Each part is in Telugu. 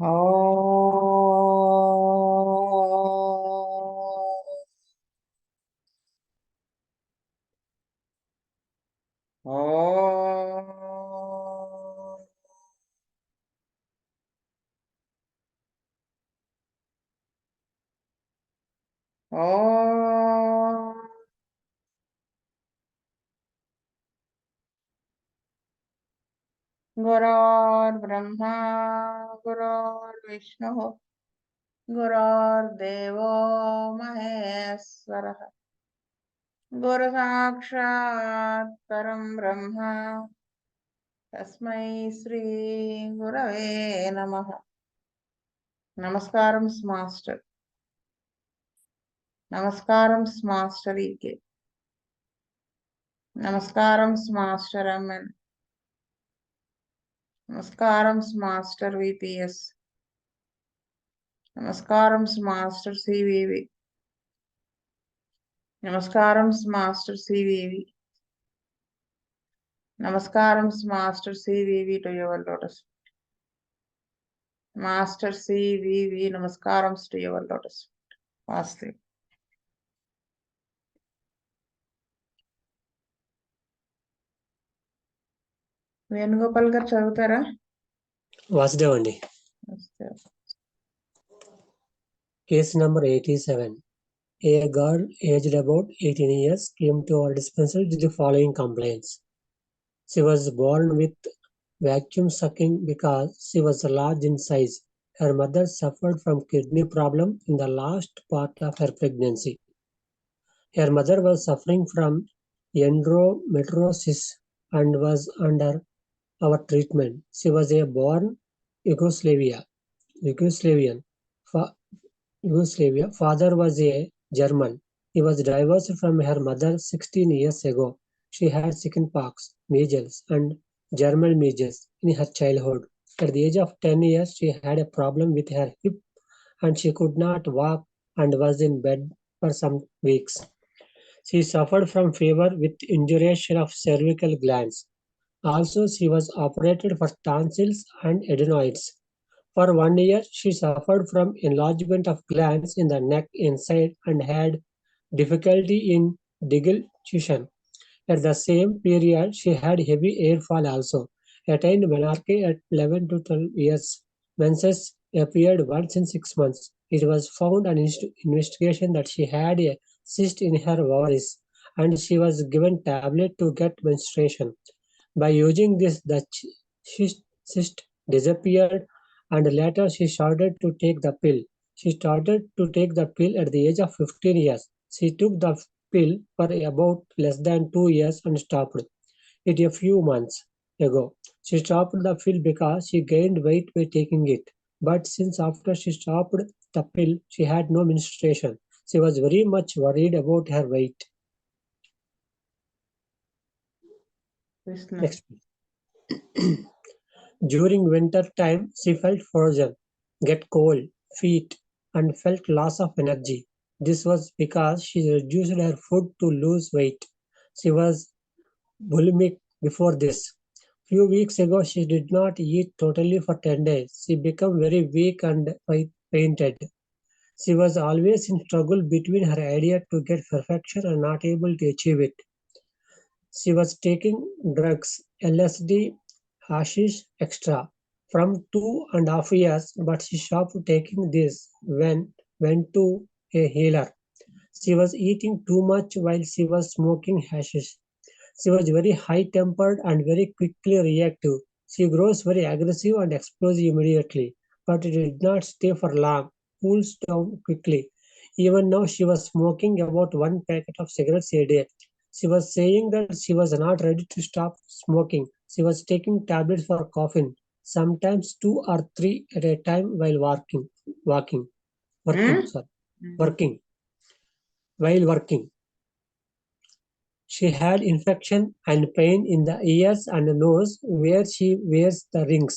Oh, oh, oh. गुरुर्ब्रह्मा गुरुर्विष्णुः गुरुर्देवो महेश्वरः गुरुसाक्षात् परं ब्रह्म तस्मै श्री गुरवे नमः. నమస్కారం మాస్టర్. నమస్కారం మాస్టర్ ఈకే. నమస్కారం మాస్టర్ ఎంఎన్. నమస్కారం మాస్టర్ విపిఎస్. నమస్కారం మాస్టర్ సివివి. నమస్కారం మాస్టర్ సివివి. నమస్కారం master CVV to your lotus. Master CVV నమస్కారం టు యువర్ లోటస్. వాస్తే వేణుగోపాల్ గారు చదువుతారా? వాసుదేవ్ అండి. Case number 87. A girl aged about 18 years came to our dispensary with the following complaints. She was born with vacuum sucking because she was large in size. Her mother suffered from kidney problem in the last part of her pregnancy. Her mother was suffering from endometriosis and was under our treatment. She was a born Yugoslavian. Father was a German. He was divorced from her mother 16 years ago. She had chickenpox, measles, and German measles in her childhood. At the age of 10 years, she had a problem with her hip and she could not walk and was in bed for some weeks. She suffered from fever with induration of cervical glands. Also, she was operated for tonsils and adenoids. For 1 year, she suffered from enlargement of glands in the neck inside and had difficulty in deglutition. At the same period, she had heavy airfall also. Attained menarche at 11 to 12 years. Menses appeared once in 6 months. It was found on investigation that she had a cyst in her ovaries and she was given tablet to get menstruation. By using this, the cyst disappeared and later she started to take the pill. She started to take the pill at the age of 15 years. She took the pill for about less than 2 years and stopped it a few months ago. She stopped the pill because she gained weight by taking it. But since after she stopped the pill, she had no menstruation. She was very much worried about her weight. Next. During winter time, she felt frozen, get cold, feet, and felt loss of energy. This was because she reduced her food to lose weight. She was bulimic before this. Few weeks ago, she did not eat totally for 10 days. She became very weak and fainted. She was always in struggle between her idea to get perfection and not able to achieve it. She was taking drugs, LSD, hashish, extra, from 2.5 years, but she stopped taking this went to a healer. She was eating too much while she was smoking hashish. She was very high-tempered and very quickly reactive. She grows very aggressive and explosive immediately, but it did not stay for long, cools down quickly. Even now she was smoking about 1 packet of cigarettes a day. She was saying that she was not ready to stop smoking. She was taking tablets for coughing, sometimes 2 or 3 at a time while working. She had infection and pain in the ears and nose where she wears the rings.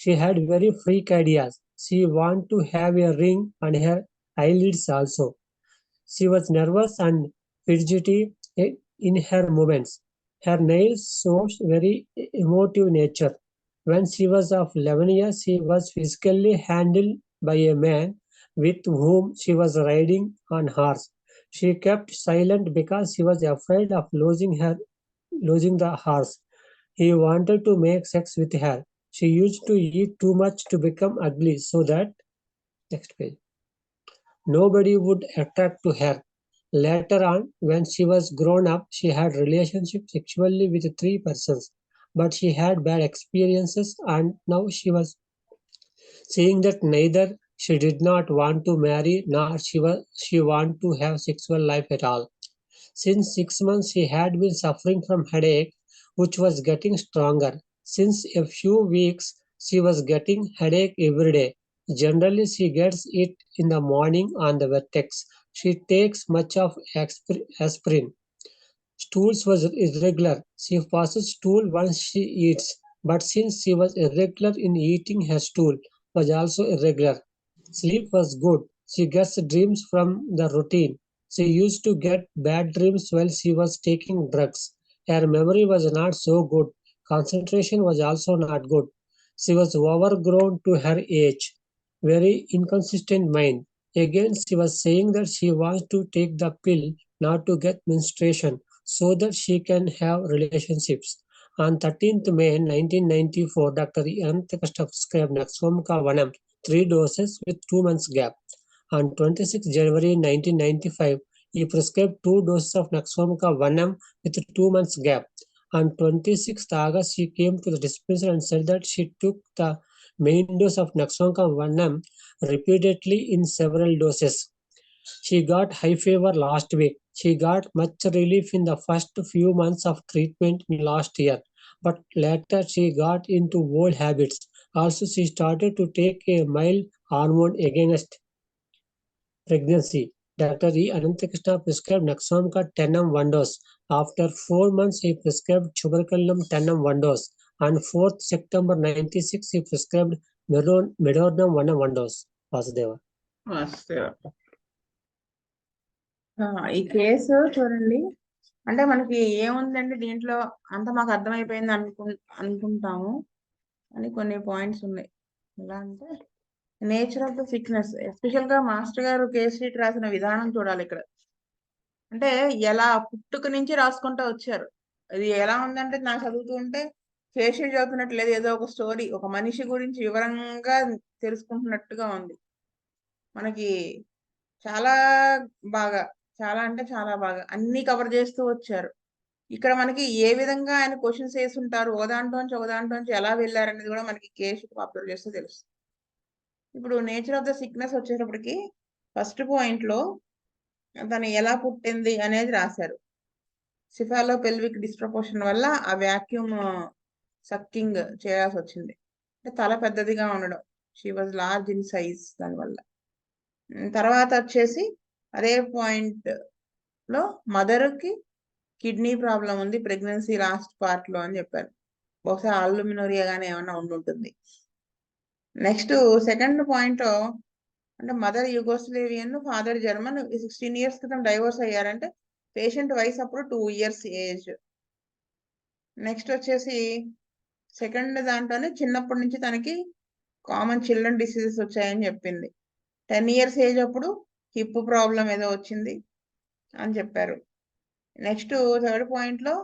She had very freak ideas. She wanted to have a ring on her eyelids also. She was nervous and fidgety in her movements. Her nails showed very emotive nature. When she was of 11 years, she was physically handled by a man with whom she was riding on horse. She kept silent because she was afraid of losing the horse. He wanted to make sex with her. She used to eat too much to become ugly so that next page. Nobody would attract to her. Later on, when she was grown up, she had relationships sexually with 3 persons, but she had bad experiences, and now she was seeing that neither she did not want to marry nor she want to have sexual life at all. Since 6 months, she had been suffering from headache, which was getting stronger. Since a few weeks, she was getting headache every day. Generally, she gets it in the morning on the vertex. She takes much of aspirin. Stools was irregular. She passes stool once she eats, but since she was irregular in eating, her stool was also irregular. Sleep was good. She gets dreams from the routine. She used to get bad dreams while she was taking drugs. Her memory was not so good. Concentration was also not good. She was overgrown to her age. Very inconsistent mind. Again, she was saying that she wants to take the pill not to get menstruation so that she can have relationships. On 13th May 1994, Dr. Ananta Krishna prescribed Naxomka Vanam 3 doses with 2 months gap. On 26 January 1995, he prescribed 2 doses of Naxomka Vanam with 2 months gap. On 26 August, she came to the dispensary and said that she took the main dose of Naxomka Vanam repeatedly in several doses. She got high fever last week. She got much relief in the first few months of treatment in last year, but later she got into old habits. Also, she started to take a mild hormone against pregnancy. Dr. E. Ananta Krishna prescribed Naxomka 10 1 dose. After 4 months, he prescribed Chuberculum 10 1 dose. On 4th September 96, he prescribed Medornum 1 dose. Vasudeva. ఈ కేసు చూడండి, అంటే మనకి ఏముందండి దీంట్లో అంత మాకు అర్థమైపోయింది అనుకుంటాము అని కొన్ని పాయింట్స్ ఉన్నాయి. ఎలా అంటే nature of the sickness, especial గా మాస్టర్ గారు కేస్ షీట్ రాసిన విధానం చూడాలి ఇక్కడ. అంటే ఎలా పుట్టుక నుంచి రాసుకుంటూ వచ్చారు. అది ఎలా ఉందంటే నాకు చదువుతూ ఉంటే కేస్ షీట్ చదువుతున్నట్టు లేదు, ఏదో ఒక స్టోరీ, ఒక మనిషి గురించి వివరంగా తెలుసుకుంటున్నట్టుగా ఉంది. మనకి చాలా బాగా, చాలా అంటే చాలా బాగా అన్ని కవర్ చేస్తూ వచ్చారు. ఇక్కడ మనకి ఏ విధంగా ఆయన క్వశ్చన్స్ వేసి ఉంటారు, ఒకదాంట్లోంచి ఎలా వెళ్ళారనేది కూడా మనకి కేసు అబ్జర్వ్ చేస్తూ తెలుస్తుంది. ఇప్పుడు నేచర్ ఆఫ్ ద సిక్నెస్ వచ్చేటప్పటికి ఫస్ట్ పాయింట్ లో తను ఎలా పుట్టింది అనేది రాశారు. సిఫాలో పెల్విక్ డిస్ప్రపోర్షన్ వల్ల ఆ వ్యాక్యూమ్ సక్కింగ్ చేయాల్సి వచ్చింది. అంటే తల పెద్దదిగా ఉండడం, she was large in size దానివల్ల. తర్వాత వచ్చేసి అదే పాయింట్ లో మదర్కి కిడ్నీ ప్రాబ్లం ఉంది ప్రెగ్నెన్సీ లాస్ట్ పార్ట్ లో అని చెప్పారు. బహుశా ఆల్యూమినోరియా గానీ ఏమన్నా ఉండుంటుంది. నెక్స్ట్ సెకండ్ పాయింట్ అంటే మదర్ యుగోస్లేవియన్, ఫాదర్ జర్మన్, 16 years క్రితం డైవోర్స్ అయ్యారంటే పేషెంట్ వయసు అప్పుడు 2 years ఏజ్. నెక్స్ట్ వచ్చేసి సెకండ్ దాంట్లోనే చిన్నప్పటి నుంచి తనకి కామన్ చిల్డ్రన్ డిసీజెస్ వచ్చాయని చెప్పింది. 10 years ఏజ్ అప్పుడు హిప్ ప్రాబ్లం ఏదో వచ్చింది అని చెప్పారు. నెక్స్ట్ థర్డ్ పాయింట్ లో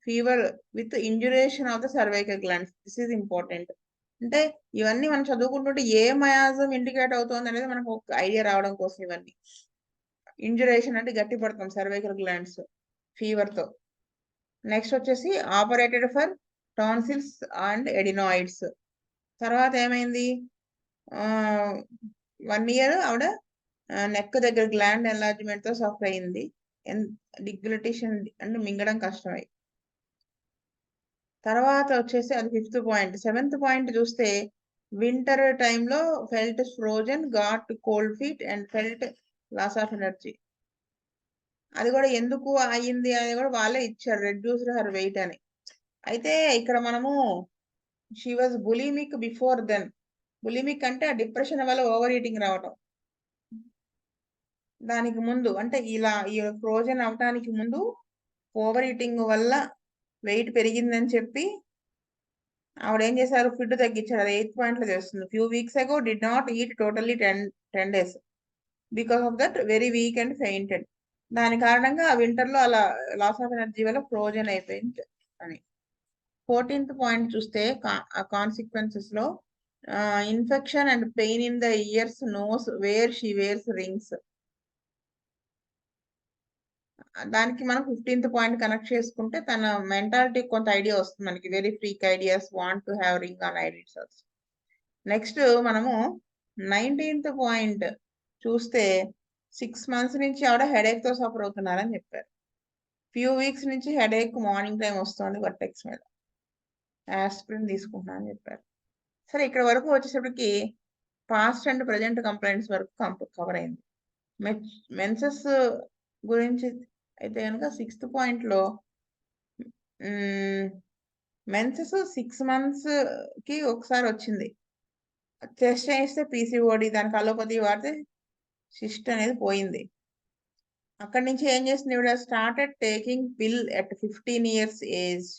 fever with induration of the cervical glands, this is important. అంటే ఇవన్నీ మనం చదువుకుంటుంటే ఏ మయాజం ఇండికేట్ అవుతుంది అనేది మనకు ఒక ఐడియా రావడం కోసం ఇవన్నీ. ఇంజురేషన్ అంటే గట్టి పడతాం సర్వైకల్ గ్లాండ్స్ ఫీవర్ తో. నెక్స్ట్ వచ్చేసి operated for tonsils and adenoids. తర్వాత ఏమైంది, 1 year ఆవిడ నెక్ దగ్గర గ్లాండ్ ఎన్లార్జ్మెంట్ తో సఫర్ అయింది. డిగ్లటేషన్ అంటే మింగడం కష్టమై. తర్వాత వచ్చేసి అది 5th పాయింట్. 7th పాయింట్ చూస్తే వింటర్ టైంలో felt frozen, got cold feet and felt loss of energy. అది కూడా ఎందుకు అయ్యింది అని కూడా వాళ్ళే ఇచ్చారు, రెడ్యూస్డ్ హర్ వెయిట్ అని. అయితే ఇక్కడ మనము షీ వాజ్ బులిమిక్ బిఫోర్ దెన్. బులిమిక్ అంటే ఆ డిప్రెషన్ వల్ల ఓవర్ ఈటింగ్ రావటం. దానికి ముందు అంటే ఇలా ఈ ఫ్రోజన్ అవటానికి ముందు ఓవర్ ఈటింగ్ వల్ల వెయిట్ పెరిగిందని చెప్పి ఆవిడ ఏం చేశారు, ఫుడ్ తగ్గించారు. అది 8th పాయింట్లో చేస్తుంది. Few weeks ago did not eat totally 10 days because of that very weak and fainted. దాని కారణంగా ఆ వింటర్లో అలా లాస్ ఆఫ్ ఎనర్జీ వల్ల ఫ్రోజన్ అయిపోయింది అని. 14th పాయింట్ చూస్తే కాన్సిక్వెన్సెస్ లో infection and pain in the ears nose where she wears rings. దానికి మనం 15th పాయింట్ కనెక్ట్ చేసుకుంటే తన మెంటాలిటీ కొంత ఐడియా వస్తుంది మనకి. Very freak ideas, want to have ring on ideas also. Next మనము 19th పాయింట్ చూస్తే 6 months నుంచి ఆవిడ హెడేక్ తో సఫర్ అవుతున్నారని చెప్పారు. ఫ్యూ వీక్స్ నుంచి హెడేక్ మార్నింగ్ టైం వస్తుంది వర్టెక్స్ మీద, ఆస్పిరిన్ తీసుకుంటున్నా అని చెప్పారు. సరే, ఇక్కడ వరకు వచ్చేసరికి పాస్ట్ అండ్ ప్రజెంట్ కంప్లైంట్స్ వరకు కవర్ అయింది. మెన్సెస్ గురించి అయితే కనుక 6th పాయింట్లో మెన్సెస్ 6 months కి ఒకసారి వచ్చింది. టెస్ట్ చేస్తే పీసీఓడి, దానికి అలోపతి వాడితే సిస్ట్ అనేది పోయింది. అక్కడి నుంచి ఏం చేసింది ఇవిడ, started taking pill at 15 years age.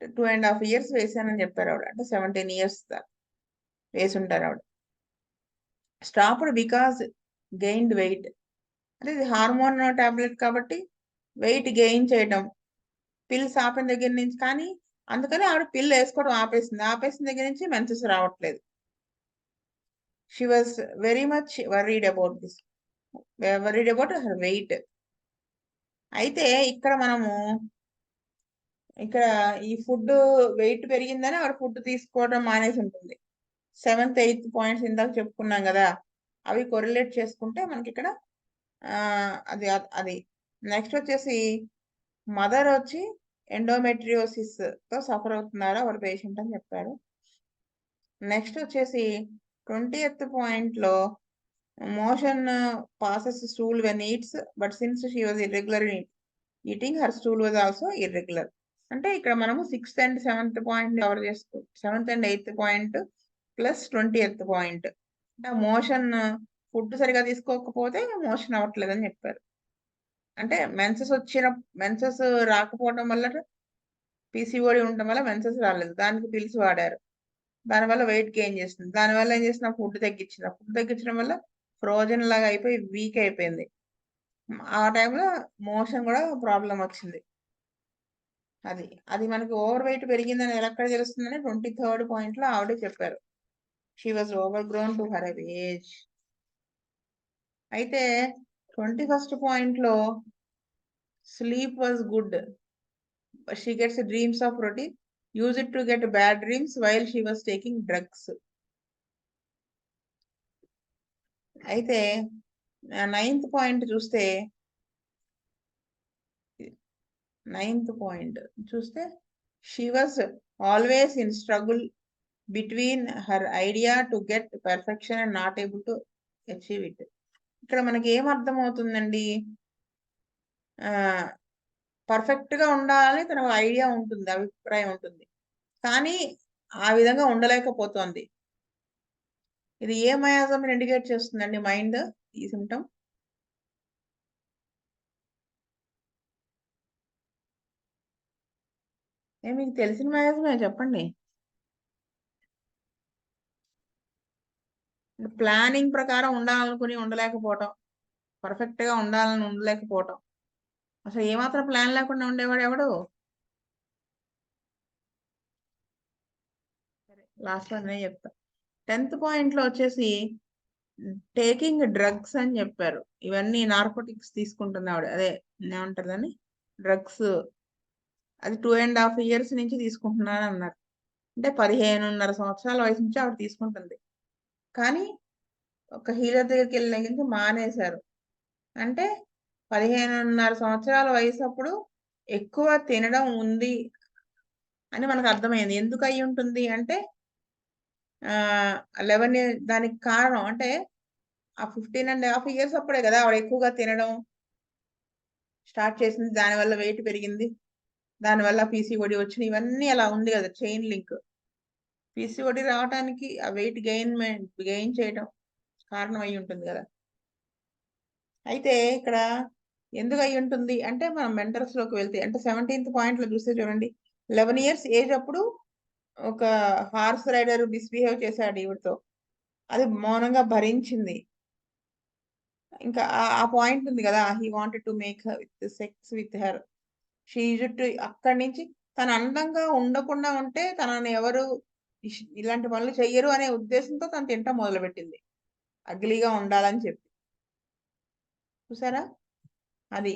2.5 years వేసానని చెప్పారు ఆవిడ. అంటే 17 years వేసి ఉంటారు ఆవిడ. Stopped because gained weight. అంటే ఇది హార్మోన్ టాబ్లెట్ కాబట్టి వెయిట్ గెయిన్ చేయడం, పిల్స్ ఆపిన దగ్గర నుంచి. కానీ అందుకని ఆవిడ పిల్ వేసుకోవడం ఆపేసిన దగ్గర నుంచి మెన్సెస్ రావట్లేదు. She was very much worried about her weight. అయితే ఇక్కడ మనము ఇక్కడ ఈ ఫుడ్ వెయిట్ పెరిగిందని ఆవిడ ఫుడ్ తీసుకోవడం మానేసి ఉంటుంది. 7th 8th పాయింట్స్ ఇందాక చెప్పుకున్నాం కదా, అవి కొరిలేట్ చేసుకుంటే మనకి ఇక్కడ అది అది నెక్స్ట్ వచ్చేసి మదర్ వచ్చి ఎండోమెట్రియోసిస్ తో సఫర్ అవుతున్నారు అవర్ పేషెంట్ అని చెప్పారు. నెక్స్ట్ వచ్చేసి 20th పాయింట్లో motion passes stool when eats, but since she was irregular in eating her stool was also irregular. అంటే ఇక్కడ మనము 6th and 7th point cover చేసుకో, 7th and 8th point plus 20th point. అంటే మోషన్ ఫుడ్ సరిగా తీసుకోకపోతే మోషన్ అవ్వట్లేదని చెప్పారు. అంటే మెన్సెస్ రాకపోవడం వల్ల పీసీఓడి ఉండడం వల్ల మెన్సెస్ రాలేదు, దానికి పిల్స్ వాడారు. దానివల్ల వెయిట్ గెయిన్ చేస్తుంది. దానివల్ల ఏం చేసిన, ఫుడ్ తగ్గించడం వల్ల ఫ్రోజన్ లాగా అయిపోయి వీక్ అయిపోయింది. ఆ టైంలో మోషన్ కూడా ప్రాబ్లం వచ్చింది. అది మనకి ఓవర్ వెయిట్ పెరిగిందని ఎక్కడ తెలుస్తుందని 23rd పాయింట్లో ఆవిడే చెప్పారు. She was over grown to her age. అయితే 21st పాయింట్లో sleep was good, she gets dreams of routine, use it to get bad dreams while she was taking drugs. అయితే 9th పాయింట్ చూస్తే 9th పాయింట్ చూస్తే she was always in struggle between her idea to get perfection and not able to achieve it. ఇక్కడ మనకి ఏం అర్థమవుతుందండి, పర్ఫెక్ట్ గా ఉండాలని తన ఐడియా ఉంటుంది, అభిప్రాయం ఉంటుంది, కానీ ఆ విధంగా ఉండలేకపోతోంది. ఇది ఏ మయాజం ఇండికేట్ చేస్తుందండి మైండ్, ఈ సిమ్టమ్? మీకు తెలిసిన మయాజమే చెప్పండి. ప్లానింగ్ ప్రకారం ఉండాలనుకుని ఉండలేకపోవటం, పర్ఫెక్ట్ గా ఉండాలని ఉండలేకపోవటం. అసలు ఏమాత్రం ప్లాన్ లేకుండా ఉండేవాడు ఎవడు? సరే, లాస్ట్ వన్ నేను చెప్తా. 10th పాయింట్లో వచ్చేసి టేకింగ్ డ్రగ్స్ అని చెప్పారు. ఇవన్నీ నార్కోటిక్స్ తీసుకుంటున్నాడు, అదే ఏమంటారు దాన్ని, డ్రగ్స్. అది 2.5 years నుంచి తీసుకుంటున్నాను అన్నారు. అంటే 15.5 సంవత్సరాల వయసు నుంచి ఆవిడ తీసుకుంటుంది. కానీ ఒక హీలర్ దగ్గరికి వెళ్ళిన నుంచి మానేశారు. అంటే 15.5 సంవత్సరాల వయసు అప్పుడు ఎక్కువ తినడం ఉంది అని మనకు అర్థమైంది. ఎందుకు అయి ఉంటుంది అంటే 11 దానికి కారణం అంటే ఆ 15.5 years అప్పుడే కదా ఆవిడ ఎక్కువగా తినడం స్టార్ట్ చేసింది. దానివల్ల వెయిట్ పెరిగింది, దానివల్ల పీసీఓడి వచ్చింది. ఇవన్నీ అలా ఉంది కదా, చైన్ లింక్. పీసీఓడి రావడానికి ఆ వెయిట్ గెయిన్ చేయడం కారణం అయి ఉంటుంది కదా. అయితే ఇక్కడ ఎందుకు అయి ఉంటుంది అంటే మనం మెంటల్స్ లోకి వెళ్తే, అంటే 17th పాయింట్లో చూస్తే చూడండి, 11 years ఏజ్ అప్పుడు ఒక హార్స్ రైడర్ మిస్బిహేవ్ చేశాడు ఈవిడతో, అది మౌనంగా భరించింది. ఇంకా ఆ పాయింట్ ఉంది కదా, he wanted to make sex with her. She used to, అక్కడి నుంచి తను అందంగా ఉండకుండా ఉంటే తనని ఎవరు ఇలాంటి పనులు చెయ్యరు అనే ఉద్దేశంతో తను తింటం మొదలుపెట్టింది, అగ్లీగా ఉండాలని చెప్పి. చూసారా, అది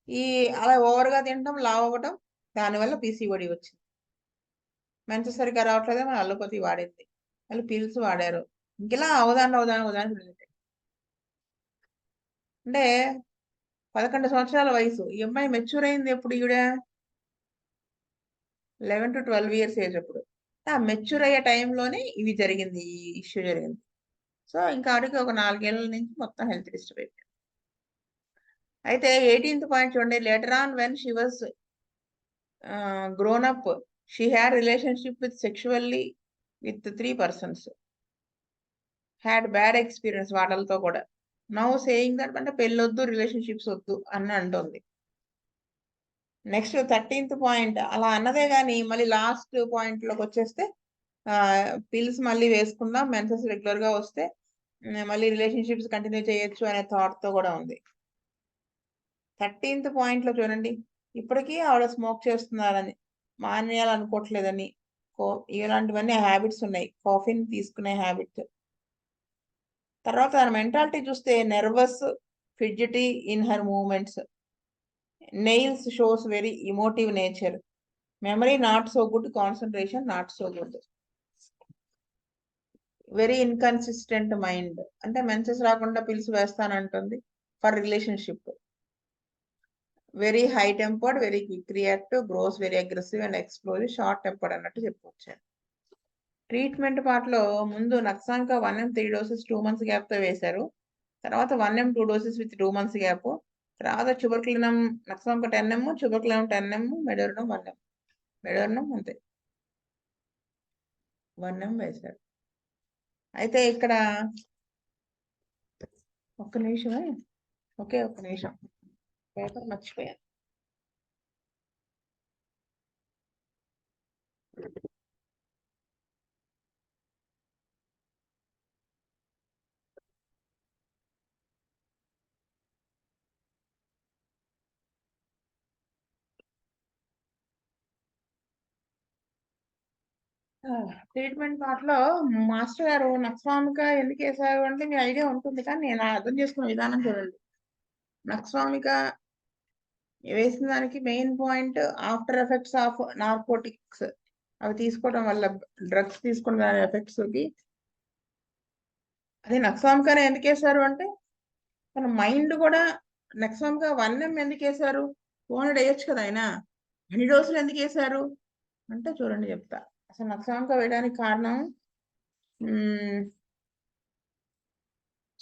ఈ అలా ఓవర్గా తినడం, లావ్ అవ్వటం, దానివల్ల పీసీఓడి వచ్చింది. మంచి సరిగ్గా రావట్లేదే, మన అలోపతి వాడింది, మళ్ళీ పిల్స్ వాడారు, ఇంకెలా అవదాన్ని. అంటే 11 సంవత్సరాల వయసు, ఈ అమ్మాయి మెచ్యూర్ అయింది ఎప్పుడు, ఈవిడ 11 to 12 ఇయర్స్ ఏజ్ అప్పుడు. ఆ మెచ్యూర్ అయ్యే టైంలోనే ఇవి జరిగింది, ఈ ఇష్యూ జరిగింది. సో ఇంకా ఆడికి ఒక 4 ఏళ్ల నుంచి మొత్తం హెల్త్ డిస్టర్బ్ అయిపోయింది. అయితే 18th పాయింట్ చూడండి, later on when she was grown up, she had relationship with sexually with 3 persons, had bad experience వాళ్ళతో కూడా. నౌ సేయింగ్ దట్, అంటే పెళ్ళొద్దు, రిలేషన్షిప్స్ వద్దు అని అంటుంది. నెక్స్ట్ 13th పాయింట్, అలా అన్నదే కానీ మళ్ళీ లాస్ట్ పాయింట్ లోకి వచ్చేస్తే పిల్స్ మళ్ళీ వేసుకుందాం, మెన్సెస్ రెగ్యులర్ గా వస్తే మళ్ళీ రిలేషన్షిప్స్ కంటిన్యూ చేయొచ్చు అనే థాట్ తో కూడా ఉంది. 13th పాయింట్ లో చూడండి, ఇప్పటికీ ఆవిడ స్మోక్ చేస్తున్నారని, మానేయాలనుకోవట్లేదని, ఇలాంటివన్నీ హ్యాబిట్స్ ఉన్నాయి, కాఫీని తీసుకునే హ్యాబిట్. తర్వాత తన మెంటాలిటీ చూస్తే nervous, fidgety in her movements, nails shows very emotive nature, memory not so good, concentration not so good, very inconsistent mind, అంటే మెన్సెస్ రాకుండా పిల్స్ వేస్తానంటుంది for relationship, very high tempered, very quick reactive, grows very aggressive and explosive, short tempered అన్నట్టు చెప్పొచ్చాను. ట్రీట్మెంట్ పార్ట్లో ముందు నక్సాంక 1M 3 doses 2 months గ్యాప్ తో వేశారు, తర్వాత 1M 2 doses with 2 months gap, తర్వాత ట్యూబర్కులినం నక్సాంక 10M, ట్యూబర్కులినం 10M, medorrhinum 1M, medorrhinum అంతే 1M వేశారు. అయితే ఇక్కడ ఒక్క నిమిషమే, ఒక్క నిమిషం, పేపర్ మర్చిపోయాను. ట్రీట్మెంట్ పార్ట్ లో మాస్టర్ గారు నక్స్వామిక ఎందుకు వేశారు అంటే మీ ఐడియా ఉంటుంది, కానీ నేను అర్థం చేసుకున్న విధానం చూడండి. నక్స్వామిక వేసిన దానికి main point after effects of narcotics, అవి తీసుకోవడం వల్ల, డ్రగ్స్ తీసుకున్న దాని ఎఫెక్ట్స్ కి. అదే నక్స్వామికానే ఎందుకు వేశారు అంటే మన మైండ్ కూడా, నక్స్వామిక 1M ఎందుకు వేశారు, 200 వేయచ్చు కదా ఆయన, అన్ని డోసులు ఎందుకు వేశారు అంటే చూడండి చెప్తా. అసలు నక్స్వామిక వేయడానికి కారణం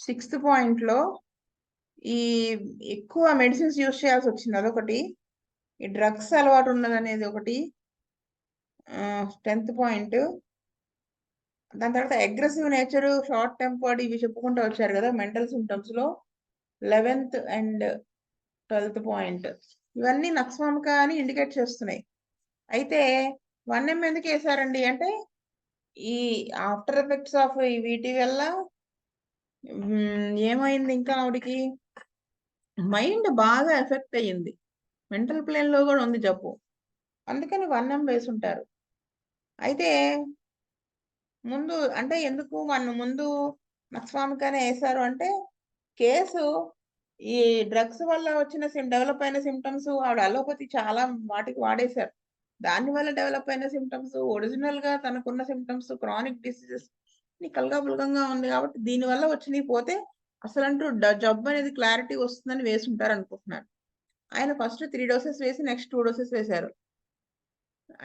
6th పాయింట్ లో ఈ ఎక్కువ మెడిసిన్స్ యూజ్ చేయాల్సి వచ్చింది, అదొకటి. ఈ డ్రగ్స్ అలవాటు ఉన్నది అనేది ఒకటి, 10th పాయింట్. దాని తర్వాత అగ్రెసివ్ నేచర్, షార్ట్ టెంపర్డ్, ఇవి చెప్పుకుంటూ వచ్చారు కదా మెంటల్ సిమ్టమ్స్ లో, 11th and 12th పాయింట్. ఇవన్నీ నక్స్వామిక అని ఇండికేట్ చేస్తున్నాయి. అయితే 1M ఎందుకు వేశారండి అంటే ఈ ఆఫ్టర్ ఎఫెక్ట్స్ ఆఫ్ వీటి వల్ల ఏమైంది, ఇంకా ఆవిడికి మైండ్ బాగా ఎఫెక్ట్ అయ్యింది, మెంటల్ ప్లేన్ లో కూడా ఉంది జబ్బు, అందుకని 1M వేసి ఉంటారు. అయితే ముందు అంటే ఎందుకు ముందు నక్స్వామికానే వేశారు అంటే కేసు ఈ డ్రగ్స్ వల్ల వచ్చిన డెవలప్ అయిన సిమ్టమ్స్, ఆవిడ అలోపతి చాలా వాటికి వాడేశారు, దానివల్ల డెవలప్ అయిన సిమ్టమ్స్, ఒరిజినల్ గా తనకున్న సిమ్టమ్స్ క్రానిక్ డిసీజెస్ కలగాపులగంగా ఉంది కాబట్టి దీనివల్ల వచ్చినవి పోతే అసలంటూ జబ్బు అనేది క్లారిటీ వస్తుందని వేసి ఉంటారు అనుకుంటున్నాను. ఆయన ఫస్ట్ 3 doses వేసి నెక్స్ట్ 2 doses వేశారు.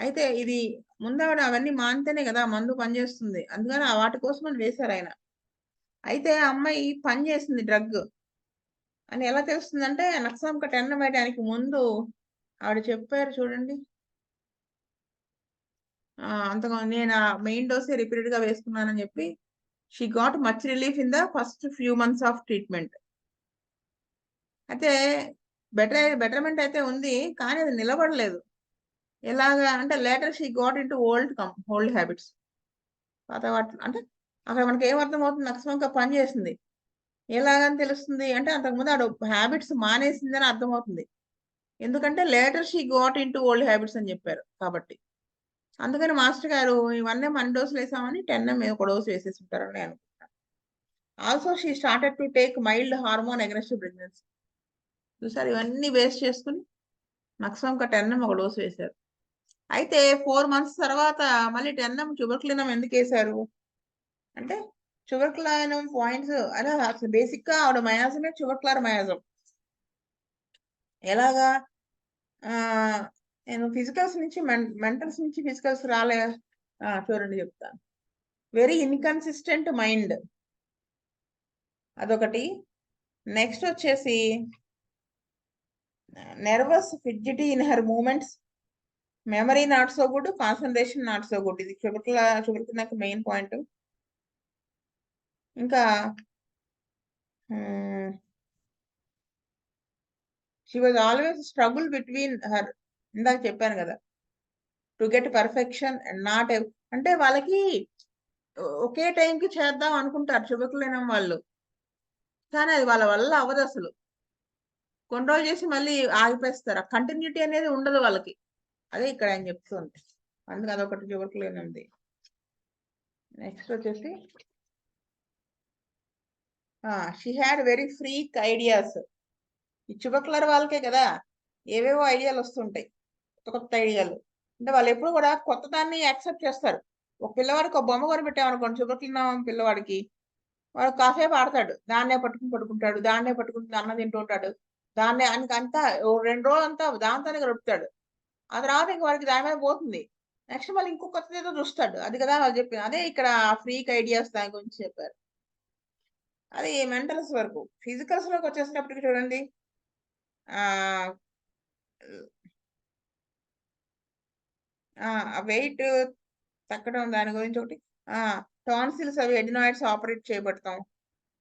అయితే ఇది ముందావిడ అవన్నీ మానితేనే కదా మందు పనిచేస్తుంది, అందుకని వాటి కోసం అని వేశారు ఆయన. అయితే ఆ అమ్మాయి పని చేసింది డ్రగ్ అని ఎలా తెలుస్తుందంటే నక్సామిక 10 వేయడానికి ముందు ఆవిడ చెప్పారు చూడండి, అంతగా నేను మెయిన్ డోసే రిపీటెడ్ గా వేసుకున్నానని చెప్పి, she got much relief in the first few months of treatment. అయితే బెటర్మెంట్ అయితే ఉంది, కానీ అది నిలబడలేదు. ఎలాగా అంటే later she got into old habits. పాత అంటే అక్కడ మనకి ఏమర్థమవుతుంది, అకస్మాత్తుగా పని చేసింది. ఎలాగని తెలుస్తుంది అంటే అంతకుముందు ఆడ హ్యాబిట్స్ మానేసిందని అర్థమవుతుంది. ఎందుకంటే later she got into old habits అని చెప్పారు కాబట్టి. అందుకని మాస్టర్ గారు ఇవన్నీ మన డోసులు వేసామని 10 ఒక డోసు వేసేసి ఉంటారని నేను అనుకుంటున్నాను. Also she started to take mild hormone aggressive pregnancy. చూసారు, ఇవన్నీ వేస్ట్ చేసుకుని నక్సంక 10 ఒక డోసు వేశారు. అయితే 4 months తర్వాత మళ్ళీ 10 ట్యూబర్క్లినం ఎందుకు వేశారు అంటే ట్యూబర్క్లినం పాయింట్స్ అలా అసలు బేసిక్ గా ఆవిడ మయాజమే ట్యూబర్క్యులర్ మయాజం. ఎలాగా నేను ఫిజికల్స్ నుంచి మెంటల్స్ నుంచి ఫిజికల్స్ రాలే చూడండి చెప్తాను. వెరీ ఇన్కన్సిస్టెంట్ మైండ్ అదొకటి. నెక్స్ట్ వచ్చేసి nervous fidgety in her moments, memory not so good, concentration not so good. ఇది చూపెడుతున్న మెయిన్ పాయింట్. ఇంకా she was always struggle between her, ఇందాక చెప్పాను కదా, to get perfection and not అంటే వాళ్ళకి ఒకే టైంకి చేద్దాం అనుకుంటారు చుబకులేనం వాళ్ళు, కానీ అది వాళ్ళ వల్ల అవ్వదు అసలు. కొన్ని రోజులు చేసి మళ్ళీ ఆగిపేస్తారు. ఆ కంటిన్యూటీ అనేది ఉండదు వాళ్ళకి. అదే ఇక్కడ ఆయన చెప్తుంది. అందుకు అదొకటి చుబకులేనంది. నెక్స్ట్ వచ్చేసి she had very freak ideas. ఈ చుబకులర్ వాళ్ళకే కదా ఏవేవో ఐడియాలు వస్తుంటాయి, కొత్త ఐడియాలు. అంటే వాళ్ళు ఎప్పుడు కూడా కొత్త దాన్ని యాక్సెప్ట్ చేస్తారు. ఒక పిల్లవాడికి ఒక బొమ్మ కొని పెట్టామనుకోండి, చుబకులున్న పిల్లవాడికి, వాడు కాసేపు ఆడతాడు, దాన్నే పట్టుకుంటాడు, దాన్నే పట్టుకుని అన్నం తింటూ ఉంటాడు, దాన్నే అంతా 2 రోజులు అంతా దాంతోనే గడుపుతాడు. ఆ తర్వాత ఇంక వాడికి దాని మీద పోతుంది. నెక్స్ట్ మళ్ళీ ఇంకో కొత్తది ఏదో చూస్తాడు. అది కదా వాళ్ళు చెప్పింది. అదే ఇక్కడ ఫ్రీక్ ఐడియాస్ దాని గురించి చెప్పారు. అది మెంటల్స్ వరకు. ఫిజికల్స్ లోకి వచ్చేసినప్పటికి చూడండి, వెయిట్ తగ్గడం, దాని గురించి ఒకటి. టాన్సిల్స్ అవి ఎడినాయిడ్స్ ఆపరేట్ చేయబడతాం.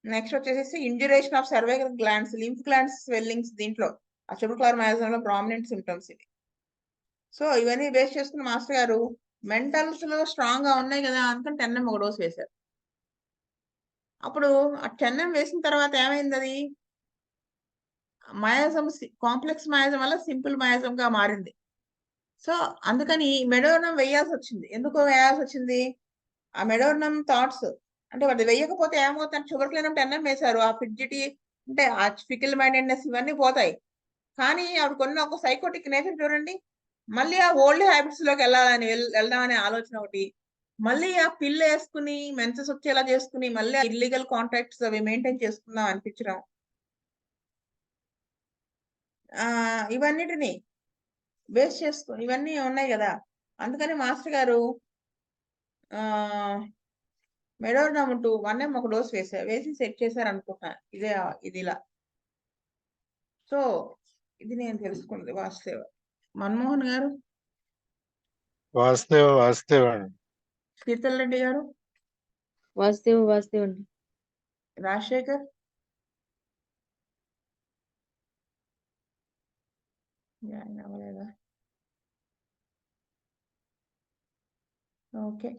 నెక్స్ట్ వచ్చేసి induration of cervical glands, lymph glands swellings దీంట్లో ఆ ట్యూబర్క్యులర్ మయాజంలో ప్రామినెంట్ సిమ్టమ్స్ ఇవి. సో ఇవన్నీ బేస్ చేసుకుని మాస్టర్ గారు మెంటల్స్ లో స్ట్రాంగ్ గా ఉన్నాయి కదా అందుకని 10 ఒక డోస్ వేశారు. అప్పుడు ఆ 10 వేసిన తర్వాత ఏమైంది, అది మయాజం కాంప్లెక్స్ మయాజం వల్ల సింపుల్ మయాజం గా మారింది. సో అందుకని మెడోర్నం వేయాల్సి వచ్చింది. ఎందుకు వేయాల్సి వచ్చింది, ఆ మెడోర్నం థాట్స్ అంటే అది వేయకపోతే ఏమవుతుంది, ట్యూబర్క్యులర్ 10 వేశారు, ఆ ఫిడ్జిటీ అంటే ఆ ఫికిల్ మైండెడ్నెస్ ఇవన్నీ పోతాయి. కానీ ఆవిడ కొన్ని ఒక సైకోటిక్ నేచర్ చూడండి, మళ్ళీ ఆ ఓల్డ్ హ్యాబిట్స్ లోకి వెళ్దామనే ఆలోచన ఒకటి, మళ్ళీ ఆ పిల్ వేసుకుని మెన్సెస్ వచ్చేలా చేసుకుని మళ్ళీ ఇల్లీగల్ కాంటాక్ట్స్ అవి మెయింటైన్ చేసుకుందాం అనిపించడం, ఇవన్నిటిని బేస్ చేసుకుని ఇవన్నీ ఉన్నాయి కదా. అందుకని మాస్టర్ గారు మెడోర్నం 1 ఒక డోస్ వేసి సెట్ చేశారు అనుకుంటున్నా. ఇది ఇలా. సో ఇది నేను తెలుసుకున్నది. వాసుదేవ. మన్మోహన్ గారు. వాసుదేవ అండి. కీర్తన్ రెడ్డి గారు. వాసుదేవ అండి. రాజశేఖర్. అవ్వలేదా? ఓకే.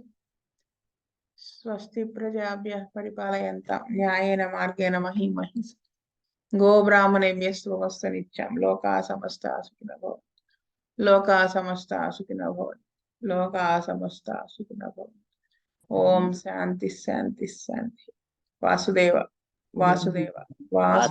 స్వస్తి ప్రజాభ్య పరిపాలయంతాం న్యాయేన మార్గేణ మహిం మహిష గోబ్రాహ్మణేభ్యः శుభమస్తు నిత్యం. లోకా సమస్తా సుఖినో భవంతు. లోకా సమస్తా సుఖినో భవంతు. లోకా సమస్తా సుఖినో భవంతు. ఓం శాంతి శాంతి శాంతి. వాసుదేవ వాసుదేవ వాసు